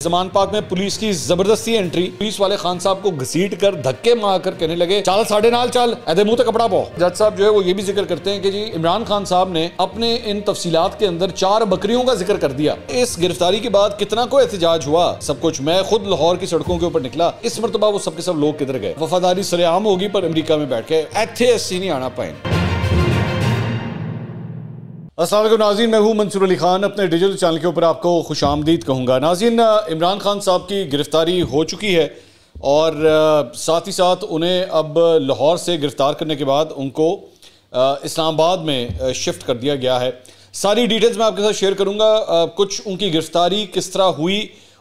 ज़मान पाक में पुलिस की जबरदस्ती एंट्री, पुलिस वाले खान साहब को घसीट कर धक्के मार कर कहने लगे चल साढ़े नाल चल, ऐसे मुंह तक कपड़ा पाओ। जज साहब जो है वो ये भी जिक्र करते हैं कि जी इमरान खान साहब ने अपने इन तफसीलात के अंदर 4 बकरियों का जिक्र कर दिया। इस गिरफ्तारी के बाद कितना को एहतजाज हुआ सब कुछ, मैं खुद लाहौर की सड़कों के ऊपर निकला, इस मरतबा वो सबके सब लोग किधर गए। वफादारी सरेआम होगी पर अमेरिका में बैठ के ऐथे ऐसी नहीं आना पाए। अस्सलाम वालेकुम नाज़रीन, मैं हूं मंसूर अली खान, अपने डिजिटल चैनल के ऊपर आपको खुशामदीद कहूँगा। नाज़रीन, इमरान खान साहब की गिरफ्तारी हो चुकी है और साथ ही साथ उन्हें अब लाहौर से गिरफ़्तार करने के बाद उनको इस्लामाबाद में शिफ्ट कर दिया गया है। सारी डिटेल्स मैं आपके साथ शेयर करूँगा। कुछ उनकी गिरफ़्तारी किस तरह हुई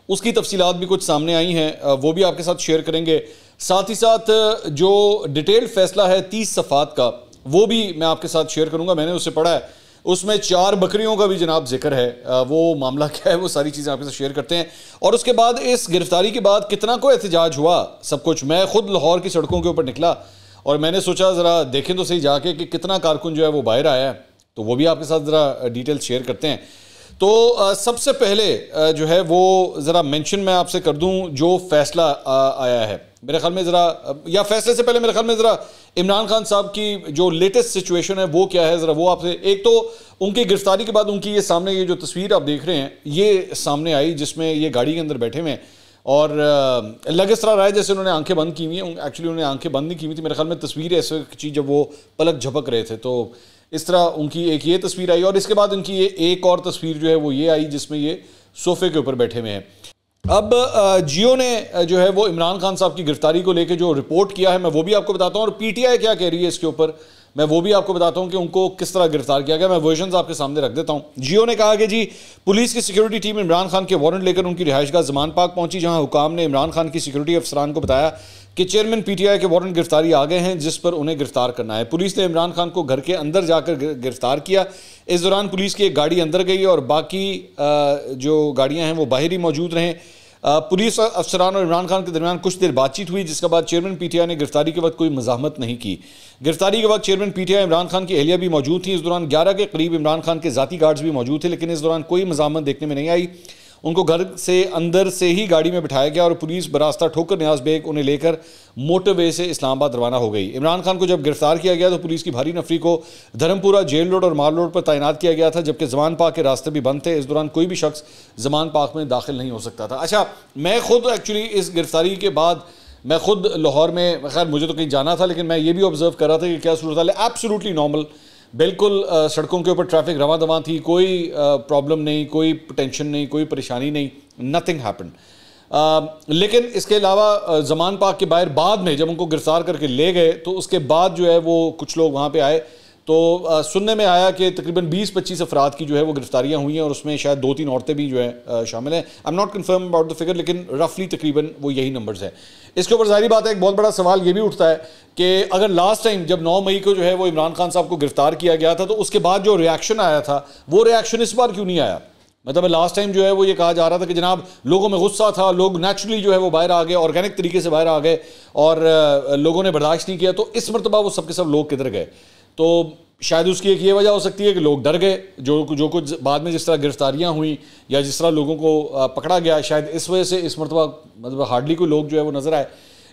उसकी तफसीलात भी कुछ सामने आई हैं, वो भी आपके साथ शेयर करेंगे। साथ ही साथ जो डिटेल्ड फैसला है 30 सफ़ात का वो भी मैं आपके साथ शेयर करूँगा। मैंने उससे पढ़ा है, उसमें 4 बकरियों का भी जनाब जिक्र है। वो मामला क्या है वो सारी चीज़ें आपके साथ शेयर करते हैं। और उसके बाद इस गिरफ्तारी के बाद कितना को एहतजाज हुआ सब कुछ, मैं खुद लाहौर की सड़कों के ऊपर निकला और मैंने सोचा ज़रा देखें तो सही जाके कि कितना कारकुन जो है वो बाहर आया है, तो वो भी आपके साथ ज़रा डिटेल शेयर करते हैं। तो सबसे पहले जो है वो ज़रा मेंशन मैं आपसे कर दूं जो फैसला आया है मेरे ख्याल में, ज़रा या फैसले से पहले मेरे ख्याल में ज़रा इमरान खान साहब की जो लेटेस्ट सिचुएशन है वो क्या है, ज़रा वो आपसे। एक तो उनकी गिरफ्तारी के बाद उनकी ये सामने ये जो तस्वीर आप देख रहे हैं ये सामने आई जिसमें ये गाड़ी के अंदर बैठे हुए हैं और लग इस तरह रहा है जैसे उन्होंने आंखें बंद की हुई हैं। एक्चुअली उन्होंने आंखें बंद नहीं की हुई थी, मेरे ख्याल में तस्वीर ऐसे चीज़ जब वो पलक झपक रहे थे तो इस तरह उनकी एक ये तस्वीर आई और इसके बाद उनकी ये एक और तस्वीर जो है वो ये आई जिसमें ये सोफे के ऊपर बैठे हुए हैं। अब जियो ने जो है वो इमरान खान साहब की गिरफ्तारी को लेकर जो रिपोर्ट किया है मैं वो भी आपको बताता हूँ और पीटीआई क्या कह रही है इसके ऊपर मैं वो भी आपको बताता हूँ कि उनको किस तरह गिरफ्तार किया गया। मैं वर्जन्स आपके सामने रख देता हूँ। जियो ने कहा कि जी पुलिस की सिक्योरिटी टीम इमरान खान के वारंट लेकर उनकी रिहाइशगाह ज़मान पाक पहुंची, जहां हुकाम ने इमरान खान की सिक्योरिटी अफसरान को बताया कि चेयरमैन पीटीआई के वारंट गिरफ्तारी आ गए हैं जिस पर उन्हें गिरफ्तार करना है। पुलिस ने इमरान खान को घर के अंदर जाकर गिरफ्तार किया। इस दौरान पुलिस की एक गाड़ी अंदर गई और बाकी जो गाड़ियाँ हैं वो बाहर ही मौजूद रहें। पुलिस अफसरान और इमरान खान के दरमियान कुछ देर बातचीत हुई जिसके बाद चेयरमैन पीटीआई ने गिरफ्तारी के वक्त कोई मज़ाहमत नहीं की। गिरफ्तारी के वक्त चेयरमैन पीटीआई इमरान खान की अहलिया भी मौजूद थी। इस दौरान 11 के करीब इमरान खान के ज़ाती गार्ड्स भी मौजूद थे, लेकिन इस दौरान कोई मज़ाहमत देखने में नहीं आई। उनको घर से अंदर से ही गाड़ी में बिठाया गया और पुलिस बरास्ता ठोकर न्याज बेग उन्हें लेकर मोटरवे से इस्लामाबाद रवाना हो गई। इमरान खान को जब गिरफ्तार किया गया तो पुलिस की भारी नफरी को धर्मपुरा, जेल रोड और माल रोड पर तैनात किया गया था, जबकि ज़मान पाक के रास्ते भी बंद थे। इस दौरान कोई भी शख्स ज़मान पाक में दाखिल नहीं हो सकता था। अच्छा, मैं खुद एक्चुअली इस गिरफ्तारी के बाद मैं खुद लाहौर में, खैर मुझे तो कहीं जाना था लेकिन मैं ये भी ऑब्जर्व कर रहा था कि क्या सूरत हाल है। एब्सोल्युटली नॉर्मल, बिल्कुल सड़कों के ऊपर ट्रैफिक रवां दवां थी, कोई प्रॉब्लम नहीं, कोई टेंशन नहीं, कोई परेशानी नहीं, नथिंग हैपेंड। लेकिन इसके अलावा ज़मान पाक के बाहर बाद में जब उनको गिरफ्तार करके ले गए तो उसके बाद जो है वो कुछ लोग वहाँ पे आए तो सुनने में आया कि तकरीबन 20-25 अफराद की जो है वो गिरफ्तारियाँ हुई हैं और उसमें शायद 2-3 औरतें भी जो है शामिल हैं। I am not confirm about the figure, लेकिन रफली तकरीबन वो यही नंबर्स हैं। इसके ऊपर जाहिर बात है एक बहुत बड़ा सवाल ये भी उठता है कि अगर लास्ट टाइम जब 9 मई को जो है वो इमरान खान साहब को गिरफ्तार किया गया था तो उसके बाद जो रिएक्शन आया था वो रिएक्शन इस बार क्यों नहीं आया। मतलब लास्ट टाइम जो है वो ये कहा जा रहा था कि जनाब लोगों में गुस्सा था, लोग नेचुरली जो है वो बाहर आ गए, ऑर्गेनिक तरीके से बाहर आ गए और लोगों ने बर्दाश्त नहीं किया। तो इस मरतबा वो सबके सब लोग किधर गए, तो शायद उसकी एक ये वजह हो सकती है कि लोग डर गए। जो कुछ बाद में जिस तरह गिरफ्तारियां हुई या जिस तरह लोगों को पकड़ा गया, शायद इस वजह से इस मरतबा मतलब हार्डली कोई लोग जो है वो नज़र आए।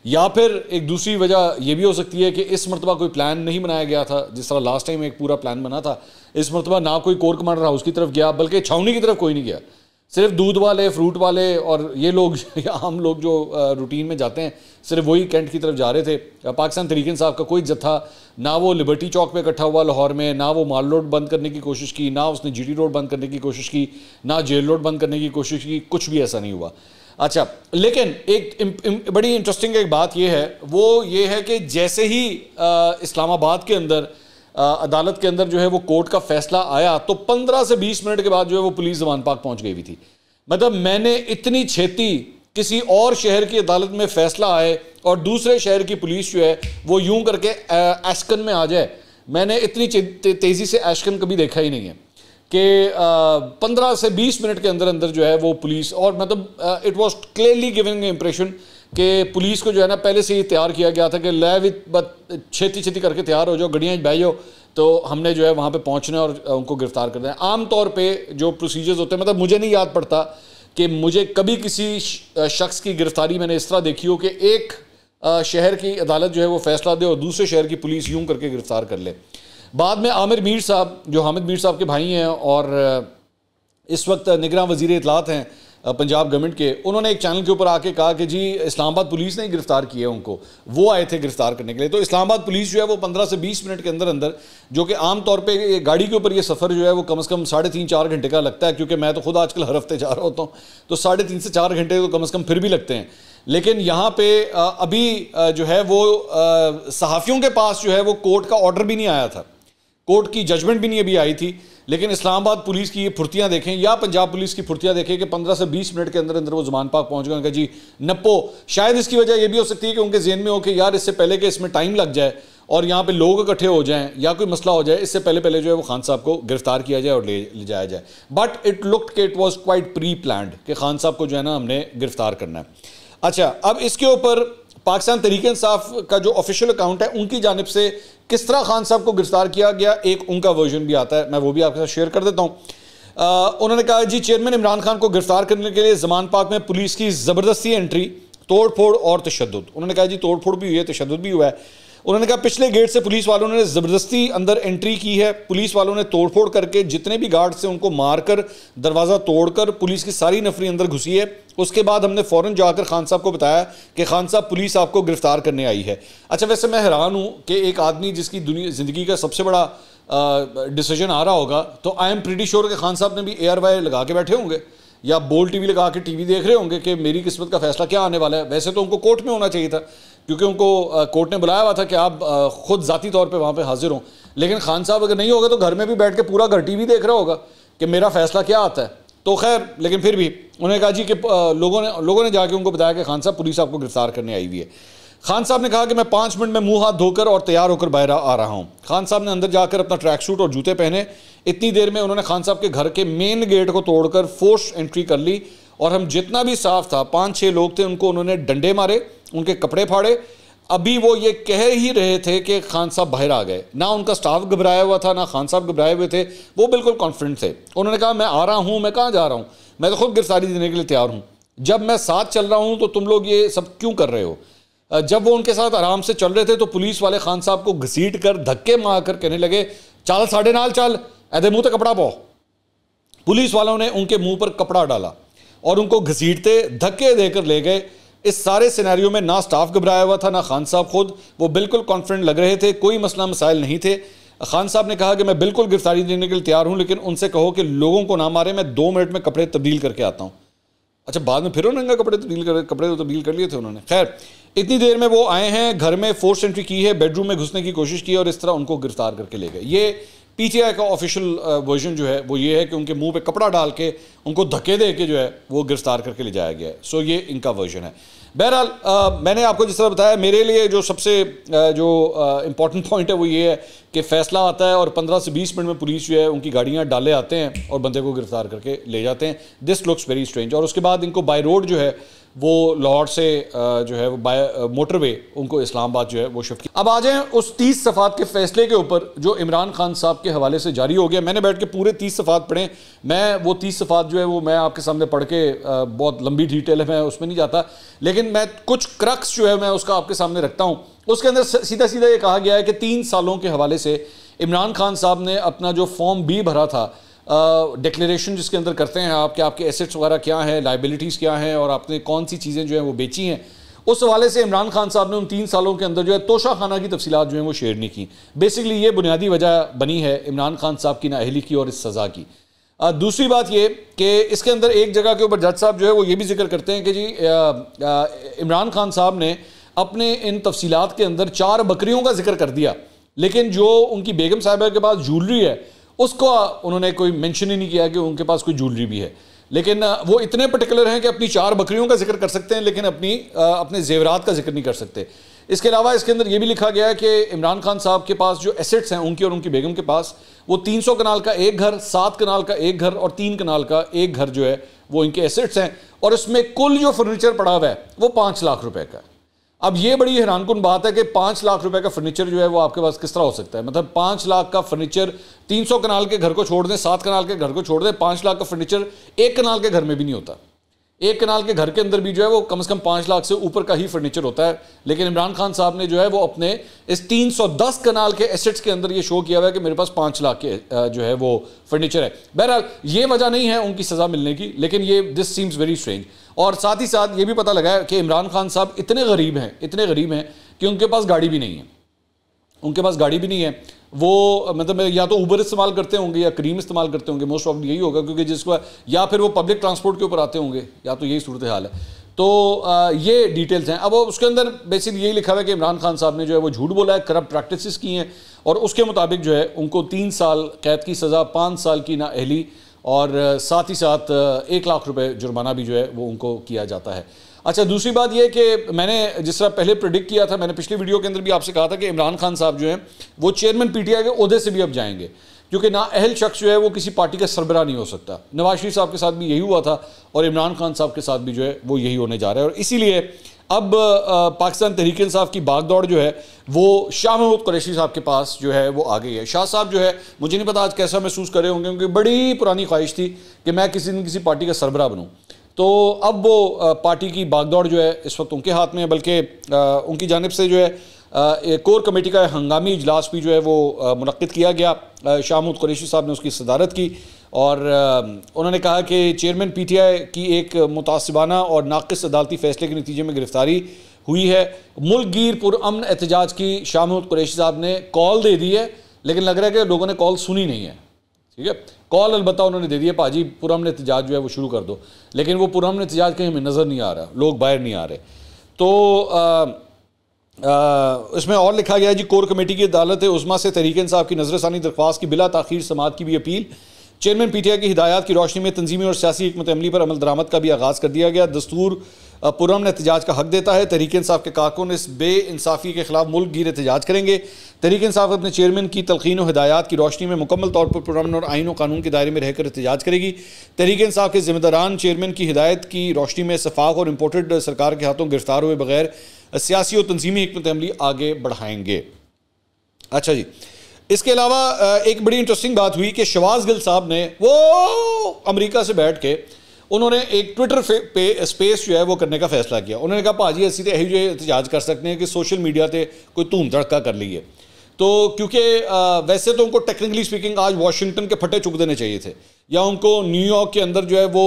या फिर एक दूसरी वजह ये भी हो सकती है कि इस मरतबा कोई प्लान नहीं बनाया गया था जिस तरह लास्ट टाइम एक पूरा प्लान बना था। इस मरतबा ना कोई कोर कमांडर हाउस की तरफ गया बल्कि छावनी की तरफ कोई नहीं गया, सिर्फ दूध वाले, फ्रूट वाले और ये लोग आम लोग जो रूटीन में जाते हैं सिर्फ वही कैंट की तरफ जा रहे थे। पाकिस्तान तहरीक इंसाफ का कोई जत्था ना वो लिबर्टी चौक पे इकट्ठा हुआ लाहौर में, ना वो माल रोड बंद करने की कोशिश की, ना उसने जीटी रोड बंद करने की कोशिश की, ना जेल रोड बंद करने की कोशिश की, कुछ भी ऐसा नहीं हुआ। अच्छा, लेकिन एक बड़ी इंटरेस्टिंग एक बात यह है वो ये है कि जैसे ही इस्लामाबाद के अंदर अदालत के अंदर जो है वो कोर्ट का फैसला आया तो 15 से 20 मिनट के बाद जो है वो पुलिस ज़मान पाक पहुंच गई हुई थी। मतलब मैंने इतनी छेती किसी और शहर की अदालत में फैसला आए और दूसरे शहर की पुलिस जो है वो यूं करके एशकन में आ जाए, मैंने इतनी तेज़ी से एशकन कभी देखा ही नहीं है कि 15 से 20 मिनट के अंदर अंदर जो है वो पुलिस, और मतलब it was clearly giving impression कि पुलिस को जो है ना पहले से ही तैयार किया गया था कि ले विद छेती छेती करके तैयार हो जाओ, गड्डियाँ बह जाओ, तो हमने जो है वहाँ पे पहुँचना और उनको गिरफ्तार करना है। आम तौर पे जो प्रोसीजर्स होते हैं, मतलब मुझे नहीं याद पड़ता कि मुझे कभी किसी शख्स की गिरफ्तारी मैंने इस तरह देखी हो कि एक शहर की अदालत जो है वो फैसला दे और दूसरे शहर की पुलिस यूं करके गिरफ्तार कर ले। बाद में आमिर मीर साहब, जो हामिद मीर साहब के भाई हैं और इस वक्त निगरान वज़ीर इत्तलात हैं पंजाब गवर्नमेंट के, उन्होंने एक चैनल के ऊपर आके कहा कि जी इस्लामाबाद पुलिस ने गिरफ्तार किया उनको, वो आए थे गिरफ्तार करने के लिए। तो इस्लामाबाद पुलिस जो है वो 15 से 20 मिनट के अंदर अंदर, जो कि आम तौर पे गाड़ी के ऊपर ये सफ़र जो है वो कम से कम 3.5-4 घंटे का लगता है, क्योंकि मैं तो खुद आजकल हर हफ्ते जा रहा होता हूँ, तो 3.5 से 4 घंटे तो कम से कम फिर भी लगते हैं। लेकिन यहाँ पे अभी जो है वो सहाफ़ियों के पास जो है वो कोर्ट का ऑर्डर भी नहीं आया था, कोर्ट की जजमेंट भी नहीं अभी आई थी। लेकिन इस्लामाबाद पुलिस की ये फुर्तियाँ देखें या पंजाब पुलिस की फुर्तियाँ देखें कि 15 से 20 मिनट के अंदर अंदर वो ज़मान पाक पहुँच गए जी नप्पो। शायद इसकी वजह ये भी हो सकती है कि उनके ज़हन में हो कि यार इससे पहले कि इसमें टाइम लग जाए और यहाँ पे लोग इकट्ठे हो जाएं या कोई मसला हो जाए, इससे पहले जो है वो खान साहब को गिरफ्तार किया जाए और ले जाया जाए। बट इट लुक्ड कि it was quite pre planned कि खान साहब को जो है ना हमने गिरफ्तार करना है। अच्छा, अब इसके ऊपर पाकिस्तान तहरीक इंसाफ का जो ऑफिशियल अकाउंट है उनकी जानिब से किस तरह खान साहब को गिरफ्तार किया गया, एक उनका वर्जन भी आता है, मैं वो भी आपके साथ शेयर कर देता हूँ। उन्होंने कहा जी चेयरमैन इमरान खान को गिरफ्तार करने के लिए ज़मान पाक में पुलिस की ज़बरदस्ती एंट्री, तोड़ फोड़ और तशद्दुद। उन्होंने कहा जी तोड़ फोड़ भी हुई है, तशद्दुद भी हुआ है। उन्होंने कहा पिछले गेट से पुलिस वालों ने ज़बरदस्ती अंदर एंट्री की है, पुलिस वालों ने तोड़फोड़ करके जितने भी गार्ड से उनको मारकर दरवाज़ा तोड़कर पुलिस की सारी नफरी अंदर घुसी है। उसके बाद हमने फ़ौरन जाकर खान साहब को बताया कि खान साहब पुलिस आपको गिरफ्तार करने आई है। अच्छा, वैसे मैं हैरान हूँ कि एक आदमी जिसकी ज़िंदगी का सबसे बड़ा डिसीजन आ रहा होगा, तो आई एम प्रीटी श्योर कि खान साहब ने भी ARY लगा के बैठे होंगे या बोल्ड TV लगा के TV देख रहे होंगे कि मेरी किस्मत का फैसला क्या आने वाला है। वैसे तो उनको कोर्ट में होना चाहिए था, क्योंकि उनको कोर्ट ने बुलाया हुआ था कि आप खुद ज़ाती तौर पे वहाँ पे हाजिर हों। लेकिन खान साहब अगर नहीं होगा तो घर में भी बैठ के पूरा घर TV देख रहा होगा कि मेरा फैसला क्या आता है। तो खैर, लेकिन फिर भी उन्होंने कहा जी कि लोगों ने जाके उनको बताया कि खान साहब पुलिस आपको गिरफ्तार करने आई हुई है। खान साहब ने कहा कि मैं 5 मिनट में मुंह हाथ धोकर और तैयार होकर बाहर आ रहा हूँ। खान साहब ने अंदर जाकर अपना ट्रैक सूट और जूते पहने। इतनी देर में उन्होंने खान साहब के घर के मेन गेट को तोड़कर फोर्स एंट्री कर ली और हम जितना भी स्टाफ था, 5-6 लोग थे, उनको उन्होंने डंडे मारे, उनके कपड़े फाड़े। अभी वो ये कह ही रहे थे कि खान साहब बाहर आ गए। ना उनका स्टाफ घबराया हुआ था, ना खान साहब घबराए हुए थे, वो बिल्कुल कॉन्फिडेंट थे। उन्होंने कहा मैं आ रहा हूँ, मैं कहाँ जा रहा हूँ, मैं तो खुद गिरफ्तारी देने के लिए तैयार हूँ। जब मैं साथ चल रहा हूँ तो तुम लोग ये सब क्यों कर रहे हो। जब वो उनके साथ आराम से चल रहे थे तो पुलिस वाले खान साहब को घसीट कर धक्के मार कर कहने लगे चल साढ़े नाल चल, ऐदे मुंह तक कपड़ा पाओ। पुलिस वालों ने उनके मुंह पर कपड़ा डाला और उनको घसीटते धक्के देकर ले गए। इस सारे सिनेरियो में ना स्टाफ घबराया हुआ था, ना खान साहब खुद, वो बिल्कुल कॉन्फिडेंट लग रहे थे, कोई मसला मसाइल नहीं थे। खान साहब ने कहा कि मैं बिल्कुल गिरफ्तारी देने के लिए तैयार हूँ, लेकिन उनसे कहो कि लोगों को ना मारे, मैं 2 मिनट में कपड़े तब्दील करके आता हूँ। अच्छा, बाद में फिर उन्होंने कपड़े तो तब्दील कर लिए थे उन्होंने। खैर, इतनी देर में वो आए हैं, घर में फोर्स एंट्री की है, बेडरूम में घुसने की कोशिश की और इस तरह उनको गिरफ्तार करके ले गए। ये PTI का ऑफिशियल वर्जन जो है वो ये है कि उनके मुंह पे कपड़ा डाल के उनको धक्के दे के जो है वो गिरफ्तार करके ले जाया गया है। सो ये इनका वर्जन है। बहरहाल मैंने आपको जिस तरह बताया, मेरे लिए जो सबसे इम्पॉर्टेंट पॉइंट है वो ये है कि फ़ैसला आता है और 15 से 20 मिनट में पुलिस जो है उनकी गाड़ियाँ डाले आते हैं और बंदे को गिरफ्तार करके ले जाते हैं। This looks very strange. और उसके बाद इनको बाय रोड जो है वो लाहौर से जो है वो बाय मोटरवे उनको इस्लामाबाद जो है वो शिफ्ट किया। अब आ जाएं उस 30 सफ़ात के फैसले के ऊपर जो इमरान खान साहब के हवाले से जारी हो गया। मैंने बैठ के पूरे 30 सफ़ात पढ़े। मैं वो 30 सफ़ात जो है वो मैं आपके सामने पढ़ के बहुत लंबी डिटेल है, मैं उसमें नहीं जाता, लेकिन मैं कुछ क्रक्स जो है मैं उसका आपके सामने रखता हूँ। उसके अंदर सीधा सीधा ये कहा गया है कि 3 सालों के हवाले से इमरान खान साहब ने अपना जो फॉर्म B भरा था, डिक्लेरेशन जिसके अंदर करते हैं आप कि आपके एसेट्स वगैरह क्या हैं, लाइबिलिटीज़ क्या हैं और आपने कौन सी चीज़ें जो हैं वो बेची हैं, उस हवाले से इमरान खान साहब ने उन 3 सालों के अंदर जो है तोशा खाना की तफसीलात जो हैं वो शेयर नहीं की। बेसिकली ये बुनियादी वजह बनी है इमरान खान साहब की नाअहली की और इस सज़ा की। दूसरी बात ये कि इसके अंदर एक जगह के ऊपर जज साहब जो है वो ये भी जिक्र करते हैं कि जी इमरान खान साहब ने अपने इन तफसीलात के अंदर 4 बकरियों का जिक्र कर दिया, लेकिन जो उनकी बेगम साहिबा के पास ज्वेलरी है उसको उन्होंने कोई मेंशन ही नहीं किया कि उनके पास कोई ज्वेलरी भी है। लेकिन वो इतने पर्टिकुलर हैं कि अपनी 4 बकरियों का जिक्र कर सकते हैं, लेकिन अपने जेवरात का जिक्र नहीं कर सकते। इसके अलावा इसके अंदर ये भी लिखा गया है कि इमरान खान साहब के पास जो एसेट्स हैं उनकी और उनकी बेगम के पास, वो 300 कनाल का एक घर, 7 कनाल का एक घर और 3 कनाल का एक घर जो है वो इनके एसेट्स हैं। और इसमें कुल जो फर्नीचर पड़ा हुआ है वो 5 लाख रुपए का है। अब ये बड़ी हैरानकुन बात है कि 5 लाख रुपए का फर्नीचर जो है वो आपके पास किस तरह हो सकता है। मतलब 5 लाख का फर्नीचर 300 कनाल के घर को छोड़ दें, 7 कनाल के घर को छोड़ दें, 5 लाख का फर्नीचर 1 कनाल के घर में भी नहीं होता। एक कनाल के घर के अंदर भी जो है वो कम से कम 5 लाख से ऊपर का ही फर्नीचर होता है, लेकिन इमरान खान साहब ने जो है वो अपने इस 310 कनाल के एसेट्स के अंदर ये शो किया हुआ है कि मेरे पास 5 लाख के जो है वो फर्नीचर है। बहरहाल ये वजह नहीं है उनकी सज़ा मिलने की, लेकिन ये दिस सीम्स वेरी स्ट्रेंज। और साथ ही साथ ये भी पता लगा है कि इमरान खान साहब इतने गरीब हैं कि उनके पास गाड़ी भी नहीं है। उनके पास गाड़ी भी नहीं है, वो मतलब या तो उबर इस्तेमाल करते होंगे या करीम इस्तेमाल करते होंगे, मोस्ट ऑफ यही होगा, क्योंकि जिसको या फिर वो पब्लिक ट्रांसपोर्ट के ऊपर आते होंगे, या तो यही सूरत हाल है। तो ये डिटेल्स हैं। अब उसके अंदर बेसिकली यही लिखा हुआ है कि इमरान खान साहब ने जो है वो झूठ बोला है, करप्ट प्रैक्टिसेस की हैं, और उसके मुताबिक जो है उनको 3 साल कैद की सज़ा, 5 साल की नाअहली, और साथ ही साथ 1 लाख रुपए जुर्माना भी जो है वो उनको किया जाता है। अच्छा, दूसरी बात यह कि मैंने जिस तरह पहले प्रेडिक्ट किया था, मैंने पिछली वीडियो के अंदर भी आपसे कहा था कि इमरान खान साहब जो हैं वो चेयरमैन पीटीआई के ओहदे से भी अब जाएंगे, क्योंकि नाअहल शख्स जो है वो किसी पार्टी का सरबराह नहीं हो सकता। नवाज शरीफ साहब के साथ भी यही हुआ था और इमरान खान साहब के साथ भी जो है वो यही होने जा रहा है। और इसीलिए अब पाकिस्तान तहरीक इंसाफ की बागदौड़ जो है वो शाह महमूद कुरैशी साहब के पास जो है वो आ गई है। शाह साहब जो है, मुझे नहीं पता आज कैसा महसूस कर रहे होंगे, क्योंकि बड़ी पुरानी ख्वाहिश थी कि मैं किसी न किसी पार्टी का सरबराह बनूँ। तो अब वो पार्टी की बागदौड़ जो है इस वक्त उनके हाथ में है, बल्कि उनकी जानिब से जो है कोर कमेटी का हंगामी इजलास भी जो है वो मुनक्किद किया गया। शाह महमूद कुरैशी साहब ने उसकी सदारत की और उन्होंने कहा कि चेयरमैन पीटीआई की एक मुतासिबाना और नाक़िस अदालती फैसले के नतीजे में गिरफ्तारी हुई है। मुल्क गिर पुरअमन एहतजाज की शाह महमूद कुरैशी साहब ने कॉल दे दी है, लेकिन लग रहा है कि लोगों ने कॉल सुनी नहीं है। ठीक है, कॉल अलबत्ता उन्होंने दे दिया, पाजी पुरअमन एहतजाज जो है वो शुरू कर दो, लेकिन वो पुरअमन एहतजाज कहीं हमें नज़र नहीं आ रहा, लोग बाहर नहीं आ रहे। तो इसमें और लिखा गया है जी, कोर कमेटी की अदालत उज़्मा से तहरीक इंसाफ की नज़रसानी दरख्वास्त की बिला ताख़ीर समाअत की भी अपील। चेयरमैन पीटीआई की हिदायत की रोशनी में तंजीमी और सियासी हिकमत अमली पर अमल दरामद का भी आगाज़ कर दिया गया। दस्तूर पुरअमन एहतजाज का हक देता है। तहरीक इंसाफ के कारकुन इस बेइंसाफ़ी के खिलाफ मुल्क गिर एहतजाज करेंगे। तहरीक इंसाफ अपने चेयरमैन की तलकीन और हिदायत की रोशनी में मुकम्मल तौर पर पुरअमन और आइन और कानून के दायरे में रहकर एहतजाज करेगी। तहरीक इंसाफ के ज़िम्मेदारान चेयरमैन की हिदायत की रोशनी में शफाफ और इम्पोर्टेड सरकार के हाथों गिरफ्तार हुए बगैर सियासी और तंजीमी हिकमत अमली आगे बढ़ाएंगे। अच्छा जी, इसके अलावा एक बड़ी इंटरेस्टिंग बात हुई कि शहबाज गिल साहब ने वो अमेरिका से बैठ के उन्होंने एक ट्विटर पे स्पेस जो है वो करने का फैसला किया। उन्होंने कहा भाजी असी तो यही जो एहतजाज कर सकते हैं कि सोशल मीडिया पे कोई धूम धड़का कर ली है। तो क्योंकि वैसे तो उनको टेक्निकली स्पीकिंग आज वाशिंगटन के फटे चुक देने चाहिए थे, या उनको न्यूयॉर्क के अंदर जो है वो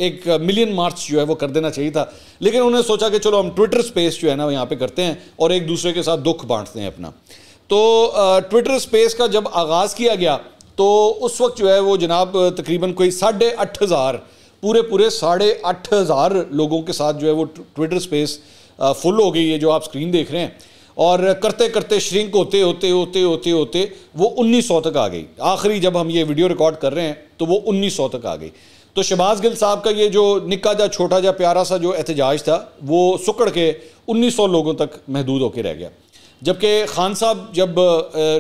एक मिलियन मार्च जो है वो कर देना चाहिए था, लेकिन उन्होंने सोचा कि चलो हम ट्विटर स्पेस जो है ना यहाँ पे करते हैं और एक दूसरे के साथ दुख बांटते हैं अपना। तो ट्विटर स्पेस का जब आगाज़ किया गया तो उस वक्त जो है वो जनाब तकरीबन कोई 8,500 पूरे 8,500 लोगों के साथ जो है वो ट्विटर स्पेस फुल हो गई है, जो आप स्क्रीन देख रहे हैं। और करते करते श्रिंक होते वो 1900 तक आ गई। आखिरी जब हम ये वीडियो रिकॉर्ड कर रहे हैं तो वो 1900 तक आ गई। तो शहबाज गिल साहब का ये जो निक्का जा छोटा जा प्यारा सा जो एहतजाज था वो सुकड़ के 1900 लोगों तक महदूद होकर रह गया। जबकि खान साहब जब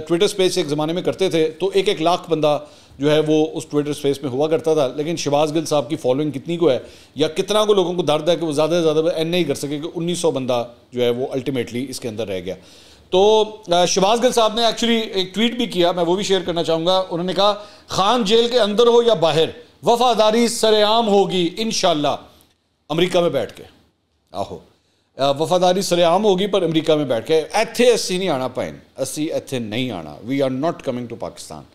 ट्विटर स्पेस एक ज़माने में करते थे तो 1-1 लाख बंदा जो है वो उस ट्विटर स्पेस में हुआ करता था, लेकिन शहबाज गिल साहब की फॉलोइंग कितनी को है या कितना को लोगों को दर्द है कि वो ज़्यादा से ज़्यादा एन नहीं कर सके कि 1900 बंदा जो है वो अल्टीमेटली इसके अंदर रह गया। तो शहबाज गिल साहब ने एक्चुअली एक ट्वीट भी किया, मैं वो भी शेयर करना चाहूँगा। उन्होंने कहा, खान जेल के अंदर हो या बाहर वफादारी सरेआम होगी इंशाअल्लाह अमेरिका में बैठ के। आहो, वफादारी सरेआम होगी पर अमेरिका में बैठ के। इत्थे असी नहीं आना पैन, असी इत्थे नहीं आना, we are not coming to Pakistan.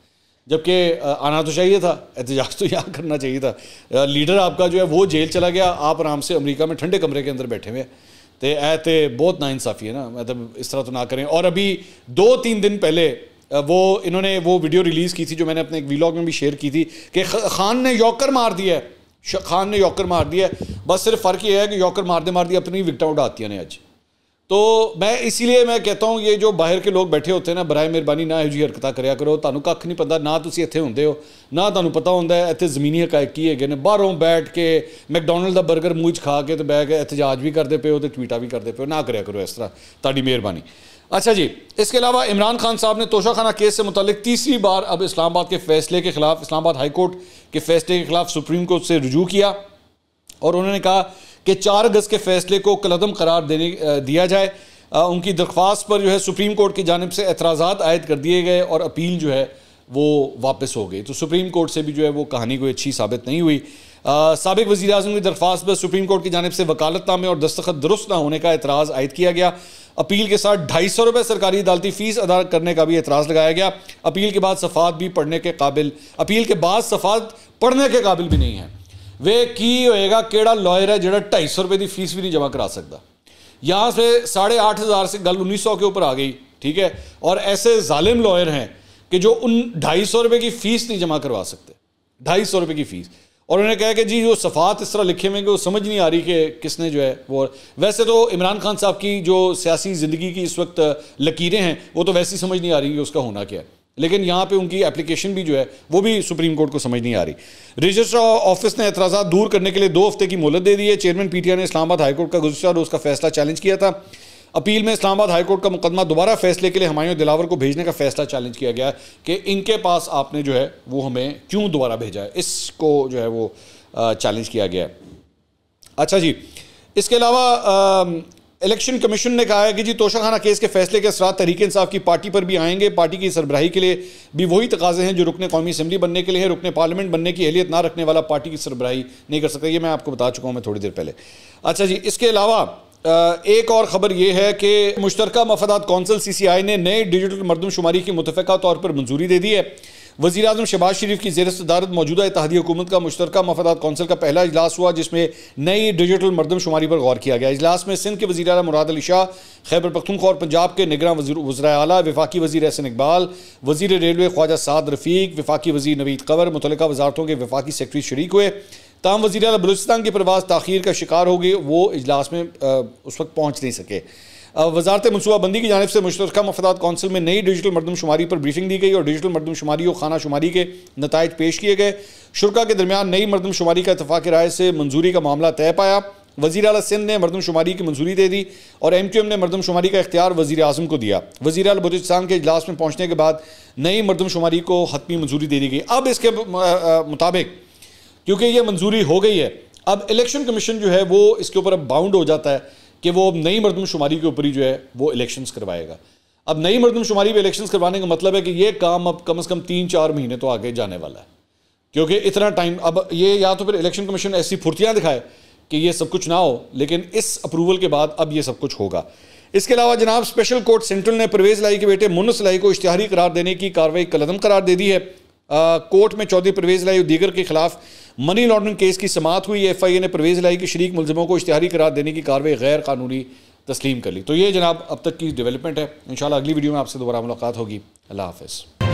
जबकि आना तो चाहिए था, एहतजाज तो यहाँ करना चाहिए था। लीडर आपका जो है वो जेल चला गया, आप आराम से अमेरिका में ठंडे कमरे के अंदर बैठे हुए। तो ऐते बहुत नाइंसाफ़ी है ना, मतलब इस तरह तो ना करें। और अभी 2-3 दिन पहले वो इन्होंने वो वीडियो रिलीज़ की थी जो मैंने अपने एक व्लॉग में भी शेयर की थी कि खान ने यॉकर मार दिया है, खान ने यॉकर मार दिया है। बस सिर्फ फ़र्क ये है कि यॉकर मार दी अपनी विकटा उड़ाती ने अज। तो मैं इसीलिए मैं कहता हूँ ये जो बाहर के लोग बैठे होते हैं ना, बराए मेहरबानी ना यह जी हरकत करया करो। तुहानू कख नहीं पता, ना तुसीं इत्थे हुंदे हो, ना तुहानू पता होंदा है इत्थे ज़मीनी हकायक की है ने। बाहरों बैठ के मैकडोनल्ड का बर्गर मूँह च खा के तो बह के एहतजाज भी करते पे हो तो ट्वीटा भी करते पे हो, ना करया करो इस तरह, ताड़ी मेहरबानी। अच्छा जी, इसके अलावा इमरान खान साहब ने तोशाखाना केस से मुतालिक तीसरी बार अब इस्लामाबाद के फैसले के खिलाफ, इस्लामाबाद हाई कोर्ट के फैसले के खिलाफ सुप्रीम कोर्ट से रुजू किया और उन्होंने कहा कि 4 अगस्त के फैसले को कलअदम करार दिया जाए। उनकी दरख्वास्त पर जो है सुप्रीम कोर्ट की जानिब से एतराज़ात आयद कर दिए गए और अपील जो है वो वापस हो गई। तो सुप्रीम कोर्ट से भी जो है वो कहानी कोई अच्छी साबित नहीं हुई। साबिक वज़ीर आज़म की दरख्वास्त पर सुप्रीम कोर्ट की जानिब से वकालतनामे और दस्तखत दुरुस्त न होने का एतराज़ आयद किया गया। अपील के साथ 250 रुपये सरकारी अदालती फ़ीस अदा करने का भी एतराज़ लगाया गया। अपील के बाद सफ़ात भी पढ़ने के काबिल भी नहीं है। वे की होएगा केड़ा लॉयर है जो 250 रुपये की फीस भी नहीं जमा करा सकता। यहाँ से 8,500 से गल 1900 के ऊपर आ गई, ठीक है। और ऐसे जालिम लॉयर हैं कि जो उन 250 रुपये की फ़ीस नहीं जमा करवा सकते, 250 रुपये की फ़ीस। और उन्होंने कहा कि जी वो सफ़ात इस तरह लिखे हुए कि वो समझ नहीं आ रही कि किसने जो है वो। वैसे तो इमरान खान साहब की जो सियासी ज़िंदगी की इस वक्त लकीरें हैं वो तो वैसे ही समझ नहीं आ रही कि उसका होना क्या है, लेकिन यहाँ पे उनकी एप्लीकेशन भी जो है वो भी सुप्रीम कोर्ट को समझ नहीं आ रही। रजिस्ट्रार ऑफिस ने एतराज़ात दूर करने के लिए 2 हफ्ते की मोहलत दे दी है। चेयरमैन PTI ने इस्लामाबाद हाईकोर्ट का गुज़श्ता रोज़ का फैसला चैलेंज किया था। अपील में इस्लामाबाद हाईकोर्ट का मुकदमा दोबारा फैसले के लिए हुमायूं दिलावर को भेजने का फैसला चैलेंज किया गया कि इनके पास आपने जो है वो हमें क्यों दोबारा भेजा है, इसको जो है वो चैलेंज किया गया है। अच्छा जी, इसके अलावा इलेक्शन कमीशन ने कहा है कि जी तोशाखाना केस के फैसले के असरात तहरीक इंसाफ की पार्टी पर भी आएंगे। पार्टी की सरबराही के लिए भी वही तकाजे हैं जो रुकने कौमी असम्बली बनने के लिए है। रुकने पार्लियामेंट बनने की अहलियत ना रखने वाला पार्टी की सरबराही नहीं कर सकता, ये मैं आपको बता चुका हूँ मैं थोड़ी देर पहले। अच्छा जी, इसके अलावा एक और ख़बर यह है कि मुश्तरका मफादात कौंसिल CCI ने नए डिजिटल मरदमशुमारी की मुतफ़क़ा तौर पर मंजूरी दे दी है। वज़ीर आज़म शहबाज शरीफ की ज़ेर सदारत मौजूदा इत्तेहादी हुकूमत का मुश्तरका मफादात कौंसिल का पहला इजलास हुआ, जिसमें नई डिजिटल मरदमशुमारी पर गौर किया गया। इजलास में सिंध के वज़ीर आला मुराद अली शाह, खैबर पख्तूनख्वा और पंजाब के निगरान वज़ीर आला, वफाकी वज़ीर एहसन इकबाल, वज़ीर रेलवे ख्वाजा साद रफ़ीक, वफाकी वज़ीर नवीद कवर, मुतल्लिका वज़ारतों के वफाकी सेक्रेटरी शरीक हुए। ताम वज़ीर आला बलूचिस्तान की परवाज़ ताख़ीर का शिकार हो गई, वो इजलास में उस वक्त पहुँच नहीं सके। वजारत मनसूबाबंदी की जानिब से मुश्तरका मफादात कौंसिल में नई डिजिटल मरदमशुमारी पर ब्रीफिंग दी गई और डिजिटल मरदमशुमारी और खाना शुमारी के नताइज पेश किए गए। शुरा के दरमियान नई मरदमशुमारी का इतफाक़ राय से मंजूरी का मामला तय पाया। वज़ीर आला सिंध ने मरदमशुमारी की मंजूरी दे दी और MQM ने मरदमशुमारी का इख्तियार वज़ीर आज़म को दिया। वज़ीर आला बलूचिस्तान के इजलास में पहुँचने के बाद नई मरदमशुमारी को हतमी मंजूरी दे दी गई। अब इसके मुताबिक क्योंकि ये मंजूरी हो गई है, अब इलेक्शन कमीशन जो है वो इसके ऊपर अब बाउंड हो जाता है कि वो अब नई मरदमशुमारी के ऊपर ही जो है वो इलेक्शंस करवाएगा। अब नई मरदमशुमारी पे इलेक्शंस करवाने का मतलब है कि ये काम अब कम से कम 3-4 महीने तो आगे जाने वाला है, क्योंकि इतना टाइम अब ये या तो फिर इलेक्शन कमीशन ऐसी फुर्तियाँ दिखाए कि ये सब कुछ ना हो, लेकिन इस अप्रूवल के बाद अब ये सब कुछ होगा। इसके अलावा जनाब स्पेशल कोर्ट सेंट्रल ने परवेज़ लाई के बेटे मुन्नस लाई को इश्तिहारी करार देने की कार्रवाई कलअदम करार दे दी है। कोर्ट में चौधरी परवेज़ लाई और दीगर के खिलाफ मनी लॉन्ड्रिंग केस की समाअत हुई। FIA ने परवेज़ लाई के शरीक मुलज़िमों को इश्तिहारी करार देने की कार्रवाई गैर कानूनी तस्लीम कर ली। तो ये जनाब अब तक की डेवलपमेंट है। इंशाल्लाह अगली वीडियो में आपसे दोबारा मुलाकात होगी। अल्लाह हाफ़िज़।